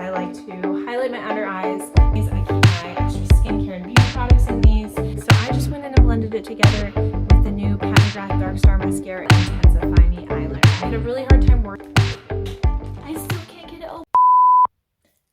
I like to highlight my under eyes. I keep my extra skincare and beauty products in these. So I just went in and blended it together with the new Pat Dark Star Mascara and Intensify Me eyeliner. I had a really hard time working. I still can't get it open.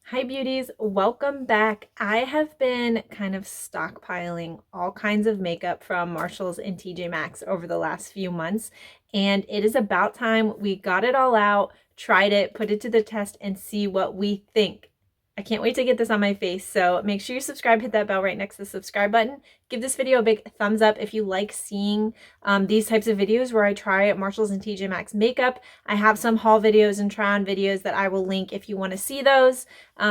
Hi beauties, welcome back. I have been kind of stockpiling all kinds of makeup from Marshalls and TJMaxx over the last few months, and it is about time we got it all out, tried it, put it to the test, and see what we think. I can't wait to get this on my face, so make sure you subscribe, hit that bell right next to the subscribe button. Give this video a big thumbs up if you like seeing these types of videos where I try Marshalls and TJMaxx makeup. I have some haul videos and try-on videos that I will link if you want to see those.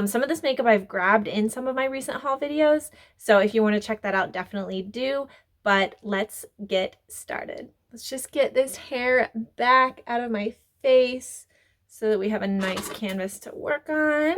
Some of this makeup I've grabbed in some of my recent haul videos, so if you want to check that out, definitely do. But let's get started. Let's just get this hair back out of my face so that we have a nice canvas to work on.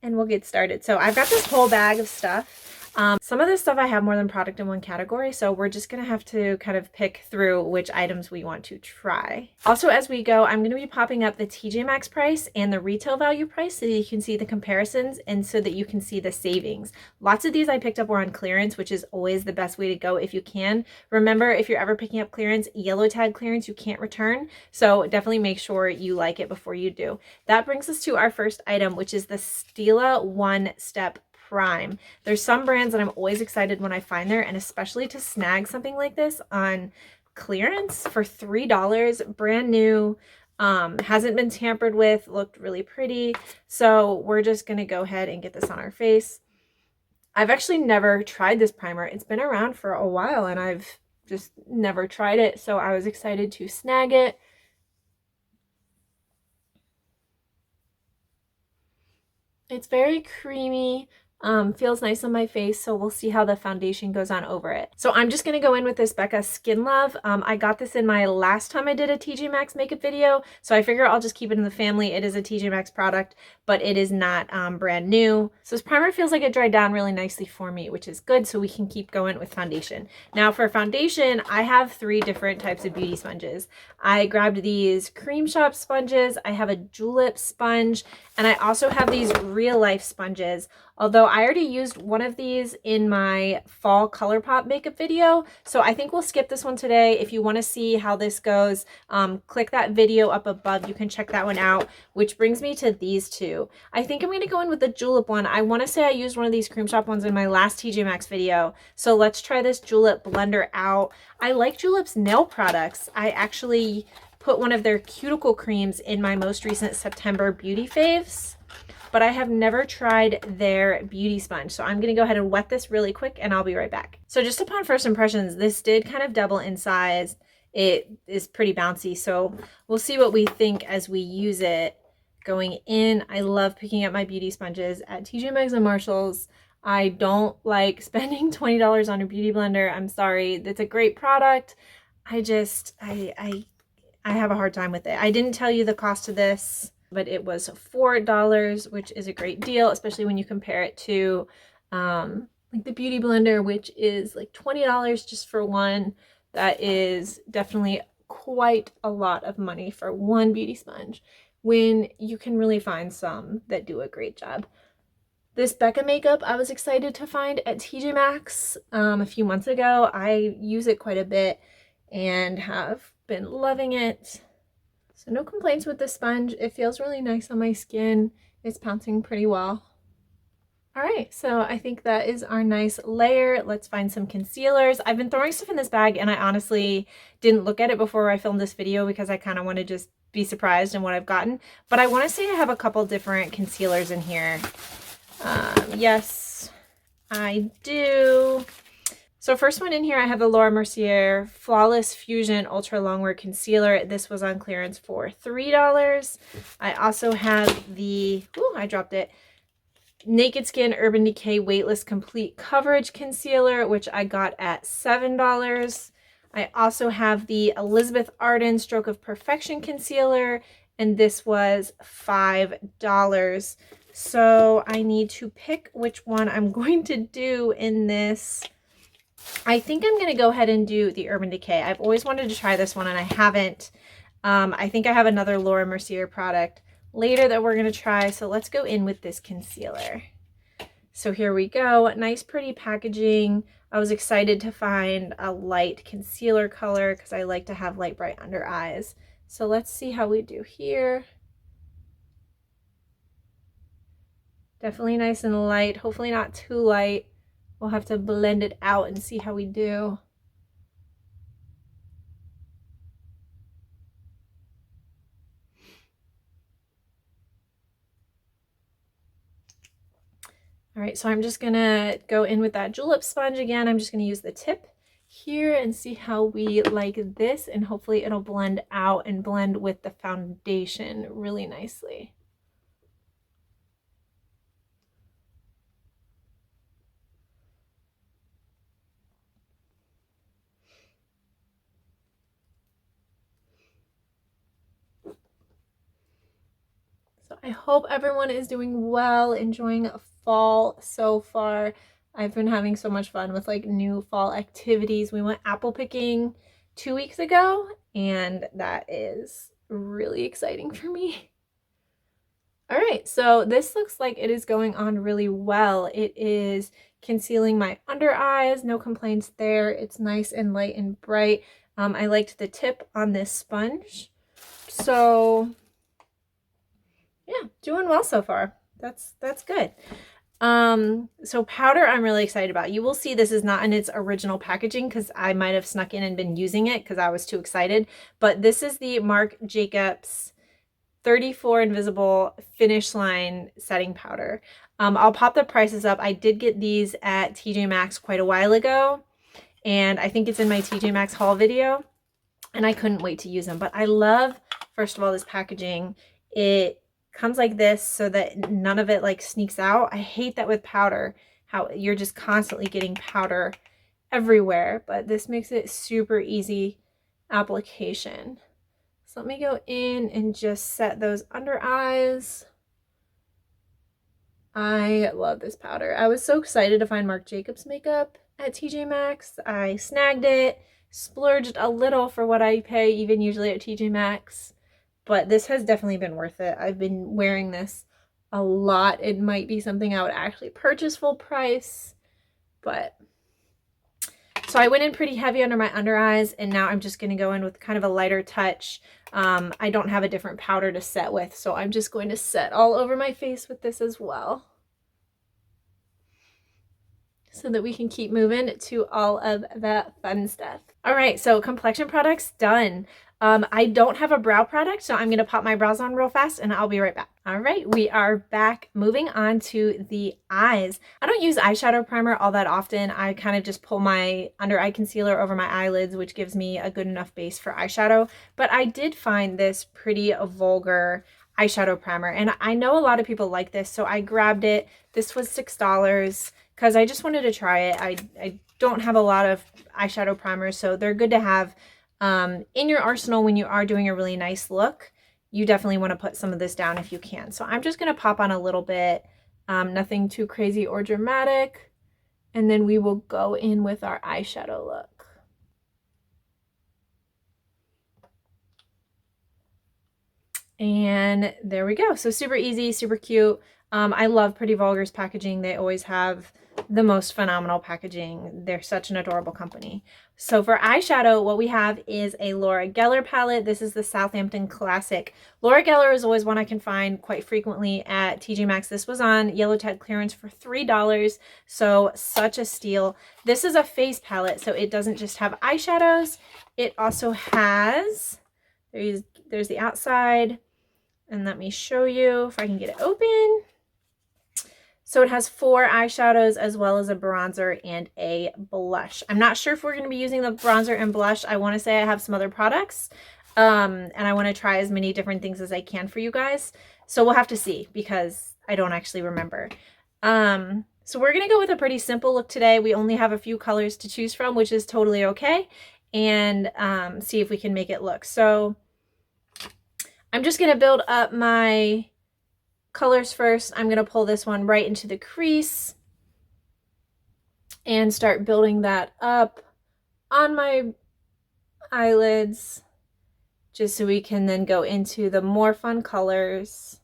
And we'll get started. So I've got this whole bag of stuff. Some of this stuff I have more than product in one category, so we're just gonna have to kind of pick through which items we want to try. Also, as we go, I'm gonna be popping up the TJMaxx price and the retail value price so that you can see the comparisons and so that you can see the savings. Lots of these I picked up were on clearance, which is always the best way to go if you can. Remember, if you're ever picking up clearance, yellow tag clearance, you can't return, so definitely make sure you like it before you do. That brings us to our first item, which is the Stila One Step Prime. There's some brands that I'm always excited when I find there, and especially to snag something like this on clearance for $3, brand new, hasn't been tampered with, looked really pretty. So we're just gonna go ahead and get this on our face. I've actually never tried this primer. It's been around for a while and I've just never tried it, so I was excited to snag it. It's very creamy. Feels nice on my face, so we'll see how the foundation goes on over it. So I'm just gonna go in with this Becca Skin Love. I got this in my last time I did a TJMaxx makeup video, so I figure I'll just keep it in the family. It is a TJMaxx product, but it is not brand new. So this primer feels like it dried down really nicely for me, which is good, so we can keep going with foundation. Now for foundation, I have 3 different types of beauty sponges. I grabbed these Cream Shop sponges, I have a julep sponge, and I also have these Real Life sponges. Although I already used one of these in my fall ColourPop makeup video, so I think we'll skip this one today. If you want to see how this goes, click that video up above. You can check that one out, which brings me to these 2. I think I'm going to go in with the julep one. I want to say I used one of these Cream Shop ones in my last TJMaxx video, so let's try this julep blender out. I like Julep's nail products. I actually put one of their cuticle creams in my most recent September beauty faves, but I have never tried their beauty sponge. So I'm gonna go ahead and wet this really quick and I'll be right back. So just upon first impressions, this did kind of double in size. It is pretty bouncy, so we'll see what we think as we use it going in. I love picking up my beauty sponges at TJMaxx and Marshalls. I don't like spending $20 on a beauty blender. I'm sorry, it's a great product. I have a hard time with it. I didn't tell you the cost of this, but it was $4, which is a great deal, especially when you compare it to like the Beauty Blender, which is like $20 just for one. That is definitely quite a lot of money for one beauty sponge when you can really find some that do a great job. This Becca makeup I was excited to find at TJMaxx a few months ago. I use it quite a bit and have been loving it. So no complaints with the sponge. It feels really nice on my skin. It's pouncing pretty well. All right, so I think that is our nice layer. Let's find some concealers. I've been throwing stuff in this bag and I honestly didn't look at it before I filmed this video because I kind of want to just be surprised in what I've gotten. But I want to say I have a couple different concealers in here. Yes, I do. So first one in here, I have the Laura Mercier Flawless Fusion Ultra Longwear Concealer. This was on clearance for $3. I also have the, I dropped it, Naked Skin Urban Decay Weightless Complete Coverage Concealer, which I got at $7. I also have the Elizabeth Arden Stroke of Perfection Concealer, and this was $5. So I need to pick which one I'm going to do in this. I think I'm going to go ahead and do the Urban Decay. I've always wanted to try this one and I haven't. I think I have another Laura Mercier product later that we're going to try. So let's go in with this concealer. So here we go. Nice, pretty packaging. I was excited to find a light concealer color because I like to have light, bright under eyes. So let's see how we do here. Definitely nice and light. Hopefully not too light. We'll have to blend it out and see how we do. All right, so I'm just gonna go in with that julep sponge again. I'm just gonna use the tip here and see how we like this, and hopefully it'll blend out and blend with the foundation really nicely. So I hope everyone is doing well, enjoying fall so far. I've been having so much fun with like new fall activities. We went apple picking 2 weeks ago, and that is really exciting for me. All right, so this looks like it is going on really well. It is concealing my under eyes, no complaints there. It's nice and light and bright. I liked the tip on this sponge. So yeah, doing well so far. That's good. So powder I'm really excited about. You will see this is not in its original packaging because I might have snuck in and been using it because I was too excited. But this is the Marc Jacobs 34 Invisible Finish Line Setting Powder. I'll pop the prices up. I did get these at TJMaxx quite a while ago, and I think it's in my TJMaxx haul video, and I couldn't wait to use them. But I love, first of all, this packaging. It comes like this so that none of it like sneaks out. I hate that with powder, how you're just constantly getting powder everywhere, but this makes it super easy application. So let me go in and just set those under eyes. I love this powder. I was so excited to find Marc Jacobs makeup at TJMaxx. I snagged it, splurged a little for what I pay even usually at TJMaxx. But this has definitely been worth it. I've been wearing this a lot. It might be something I would actually purchase full price, but so I went in pretty heavy under my under eyes, and now I'm just going to go in with kind of a lighter touch. I don't have a different powder to set with, so I'm just going to set all over my face with this as well, so that we can keep moving to all of the fun stuff. All right, so complexion products done. I don't have a brow product, so I'm going to pop my brows on real fast and I'll be right back. All right, we are back. Moving on to the eyes. I don't use eyeshadow primer all that often. I kind of just pull my under eye concealer over my eyelids, which gives me a good enough base for eyeshadow. But I did find this pretty vulgar eyeshadow primer, and I know a lot of people like this, so I grabbed it. This was $6 because I just wanted to try it. I don't have a lot of eyeshadow primers, so they're good to have in your arsenal when you are doing a really nice look. You definitely want to put some of this down if you can. So I'm just going to pop on a little bit, nothing too crazy or dramatic, and then we will go in with our eyeshadow look. And there we go. So super easy, super cute. I love Pretty Vulgar's packaging. They always have the most phenomenal packaging. They're such an adorable company. So for eyeshadow, what we have is a Laura Geller palette. This is the Southampton Classic. Laura Geller is always one I can find quite frequently at TJMaxx. This was on Yellow Tag clearance for $3, so such a steal. This is a face palette, so it doesn't just have eyeshadows. It also has, there's the outside, and let me show you if I can get it open. So it has 4 eyeshadows as well as a bronzer and a blush. I'm not sure if we're going to be using the bronzer and blush. I want to say I have some other products, and I want to try as many different things as I can for you guys. So we'll have to see because I don't actually remember. So we're going to go with a pretty simple look today. We only have a few colors to choose from, which is totally okay, and see if we can make it look. So I'm just going to build up my colors first. I'm going to pull this one right into the crease and start building that up on my eyelids, just so we can then go into the more fun colors.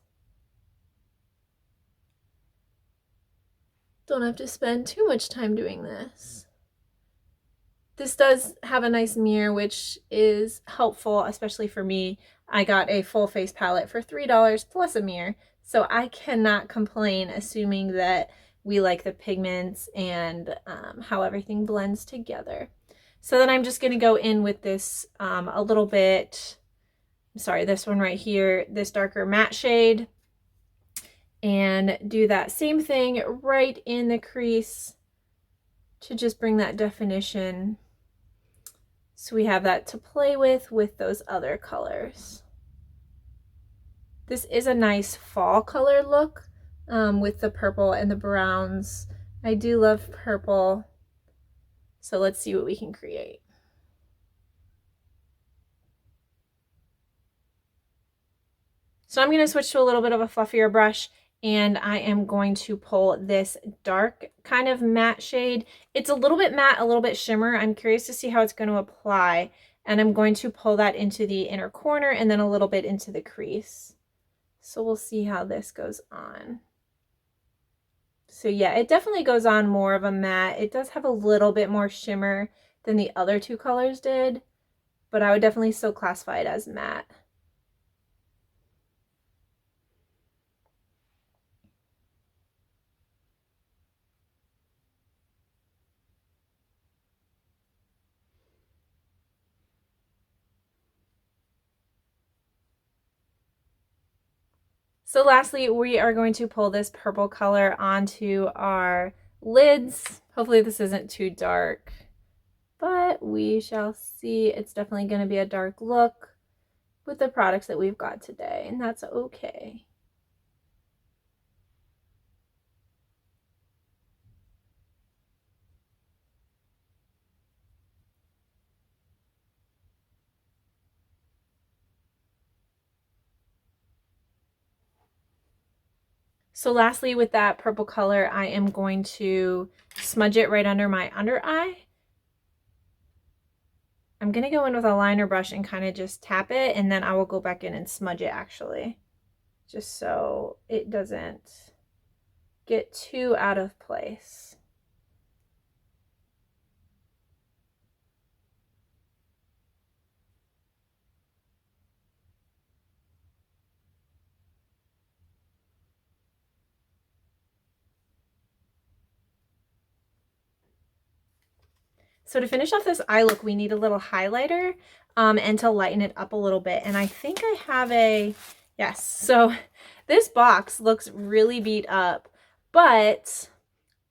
don't have to spend too much time doing this. This does have a nice mirror, which is helpful, especially for me. I got a full face palette for $3 plus a mirror, so I cannot complain, assuming that we like the pigments and how everything blends together. So then I'm just going to go in with this a little bit, sorry, this one right here, this darker matte shade, and do that same thing right in the crease to just bring that definition. So we have that to play with those other colors. This is a nice fall color look with the purple and the browns. I do love purple. So let's see what we can create. So I'm going to switch to a little bit of a fluffier brush, and I am going to pull this dark kind of matte shade. It's a little bit matte, a little bit shimmer. I'm curious to see how it's going to apply. And I'm going to pull that into the inner corner and then a little bit into the crease. So we'll see how this goes on. So yeah, it definitely goes on more of a matte. It does have a little bit more shimmer than the other two colors did, but I would definitely still classify it as matte. So lastly, we are going to pull this purple color onto our lids. Hopefully this isn't too dark, but we shall see. It's definitely going to be a dark look with the products that we've got today, and that's okay. So lastly, with that purple color, I am going to smudge it right under my under eye. I'm going to go in with a liner brush and kind of just tap it, and then I will go back in and smudge it actually, just so it doesn't get too out of place. So to finish off this eye look, we need a little highlighter and to lighten it up a little bit. And I think I have a, yes. So this box looks really beat up, but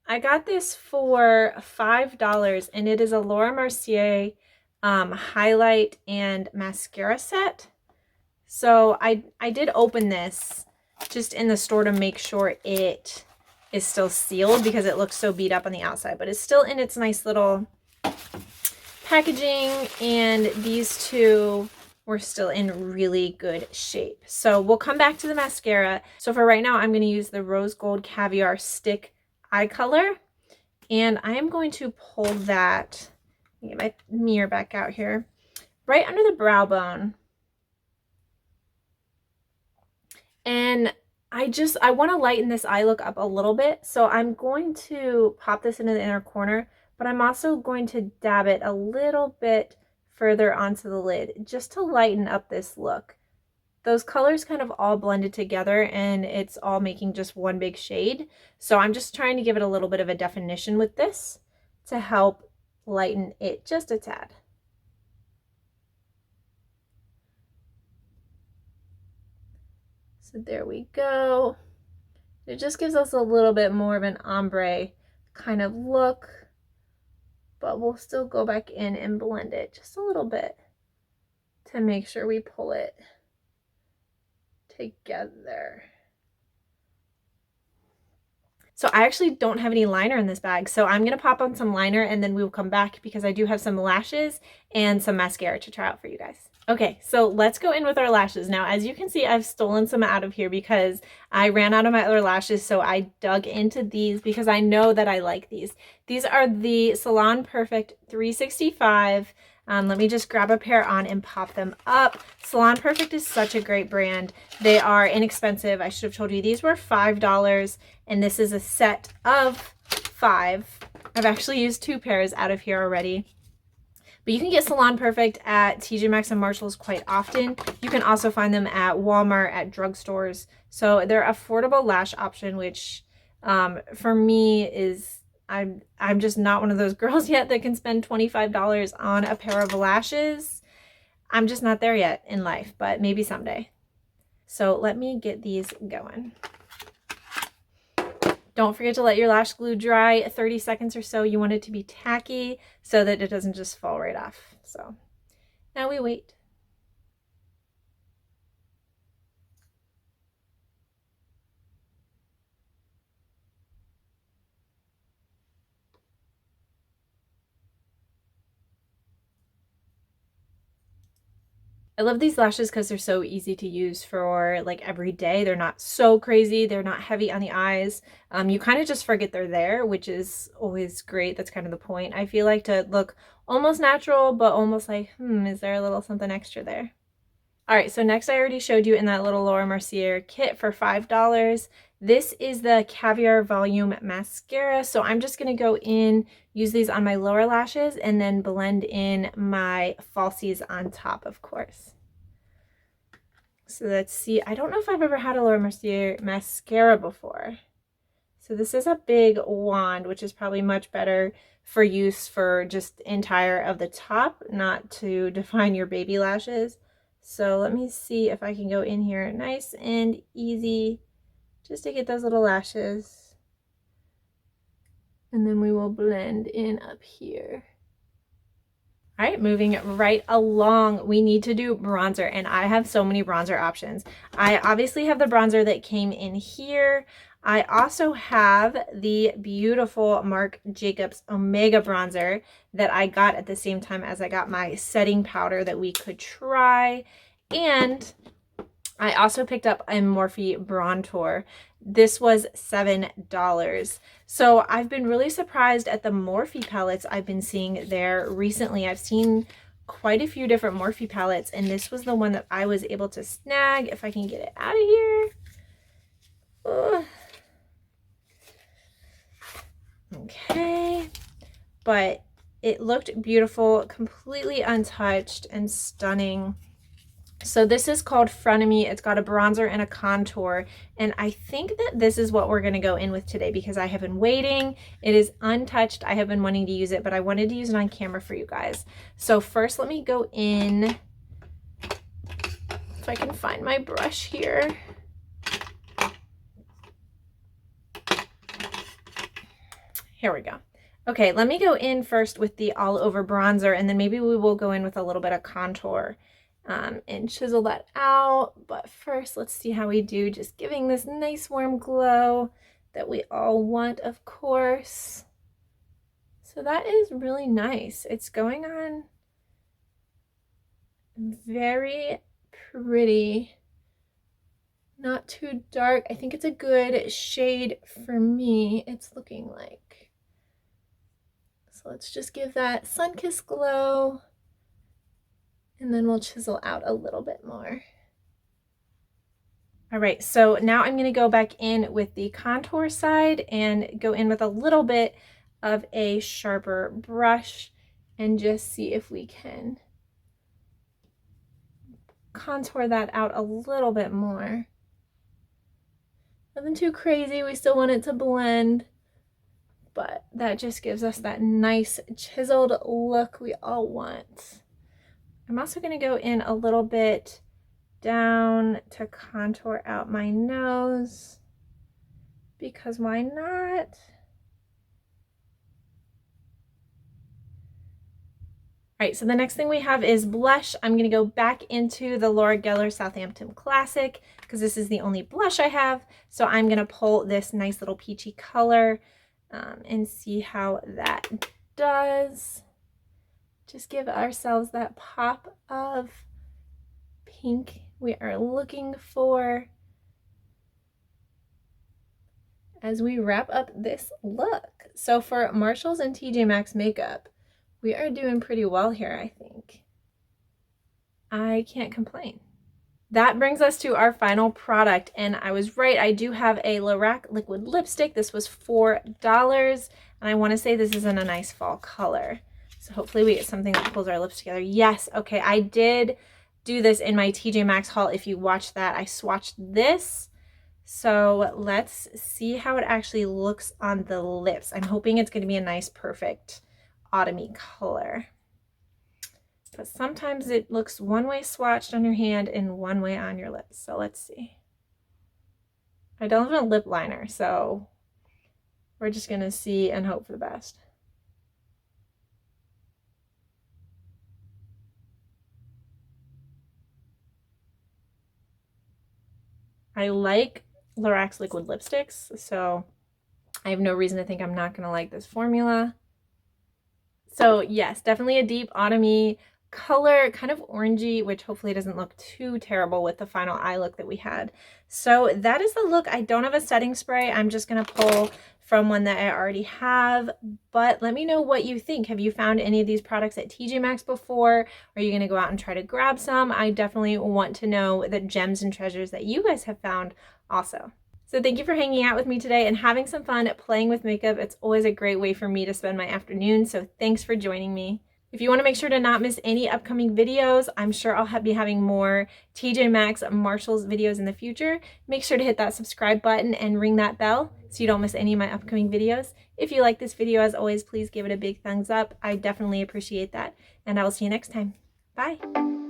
I got this for $5 and it is a Laura Mercier highlight and mascara set. So I did open this just in the store to make sure it is still sealed because it looks so beat up on the outside, but it's still in its nice little packaging, and these two were still in really good shape. So we'll come back to the mascara. So for right now, I'm going to use the Rose Gold Caviar Stick Eye Color, and I am going to pull that, get my mirror back out here, right under the brow bone. And I want to lighten this eye look up a little bit, so I'm going to pop this into the inner corner, but I'm also going to dab it a little bit further onto the lid just to lighten up this look. Those colors kind of all blended together and it's all making just one big shade. So I'm just trying to give it a little bit of a definition with this to help lighten it just a tad. So there we go. It just gives us a little bit more of an ombre kind of look, but we'll still go back in and blend it just a little bit to make sure we pull it together. So I actually don't have any liner in this bag, so I'm going to pop on some liner and then we will come back because I do have some lashes and some mascara to try out for you guys. Okay, so let's go in with our lashes. Now, as you can see, I've stolen some out of here because I ran out of my other lashes, so I dug into these because I know that I like these. These are the Salon Perfect 365. Let me just grab a pair on and pop them up. Salon Perfect is such a great brand. They are inexpensive. I should have told you these were $5, and this is a set of 5. I've actually used 2 pairs out of here already. But you can get Salon Perfect at TJMaxx and Marshalls quite often. You can also find them at Walmart, at drugstores. So they're affordable lash option, which for me is, I'm just not one of those girls yet that can spend $25 on a pair of lashes. I'm just not there yet in life, but maybe someday. So let me get these going. Don't forget to let your lash glue dry 30 seconds or so. You want it to be tacky so that it doesn't just fall right off. So now we wait. I love these lashes because they're so easy to use for like every day. They're not so crazy. They're not heavy on the eyes. You kind of just forget they're there, which is always great. That's kind of the point. I feel like to look almost natural, but almost like, is there a little something extra there? All right, so next I already showed you in that little Laura Mercier kit for $5. This is the Caviar Volume Mascara. So I'm just gonna go in, use these on my lower lashes, and then blend in my falsies on top, of course. So let's see, I don't know if I've ever had a Laura Mercier mascara before. So this is a big wand, which is probably much better for use for just entire of the top, not to define your baby lashes. So let me see if I can go in here nice and easy just to get those little lashes. And then we will blend in up here. All right, moving right along, we need to do bronzer, and I have so many bronzer options. I obviously have the bronzer that came in here. I also have the beautiful Marc Jacobs Omega bronzer that I got at the same time as I got my setting powder that we could try. And I also picked up a Morphe Bronzer. This was $7. So I've been really surprised at the Morphe palettes I've been seeing there recently. I've seen quite a few different Morphe palettes, and this was the one that I was able to snag. If I can get it out of here. Ugh. Okay, but it looked beautiful, completely untouched and stunning. So this is called Frenemy. It's got a bronzer and a contour, and I think that this is what we're going to go in with today because I have been waiting. It is untouched. I have been wanting to use it, but I wanted to use it on camera for you guys. So first, let me go in, if I can find my brush here. Here we go. Okay, let me go in first with the all over bronzer, and then maybe we will go in with a little bit of contour and chisel that out. But first, let's see how we do, just giving this nice warm glow that we all want, of course. So that is really nice. It's going on very pretty, not too dark. I think it's a good shade for me, it's looking like. So let's just give that sun-kissed glow, and then we'll chisel out a little bit more. All right, so now I'm gonna go back in with the contour side and go in with a little bit of a sharper brush and just see if we can contour that out a little bit more. Nothing too crazy, we still want it to blend, but that just gives us that nice chiseled look we all want. I'm also going to go in a little bit down to contour out my nose, because why not? All right, so the next thing we have is blush. I'm going to go back into the Laura Geller Southampton Classic because this is the only blush I have. So I'm going to pull this nice little peachy color and see how that does. Just give ourselves that pop of pink we are looking for as we wrap up this look. So for Marshalls and TJ Maxx makeup, we are doing pretty well here, I think. I can't complain. That brings us to our final product, and I was right. I do have a Lorac liquid lipstick. This was $4, and I want to say this is in a nice fall color. So hopefully we get something that pulls our lips together. Yes, okay, I did do this in my TJ Maxx haul. If you watched that, I swatched this. So let's see how it actually looks on the lips. I'm hoping it's going to be a nice, perfect autumny color. But sometimes it looks one way swatched on your hand and one way on your lips. So let's see. I don't have a lip liner, so we're just going to see and hope for the best. I like Lorac's liquid lipsticks, so I have no reason to think I'm not going to like this formula. So yes, definitely a deep autumny color, kind of orangey, which hopefully doesn't look too terrible with the final eye look that we had. So that is the look. I don't have a setting spray. I'm just going to pull from one that I already have, but let me know what you think. Have you found any of these products at TJ Maxx before? Are you going to go out and try to grab some? I definitely want to know the gems and treasures that you guys have found also. So thank you for hanging out with me today and having some fun playing with makeup. It's always a great way for me to spend my afternoon, so thanks for joining me. If you want to make sure to not miss any upcoming videos, I'm sure I'll be having more TJMaxx Marshalls videos in the future. Make sure to hit that subscribe button and ring that bell so you don't miss any of my upcoming videos. If you like this video, as always, please give it a big thumbs up. I definitely appreciate that, and I will see you next time. Bye!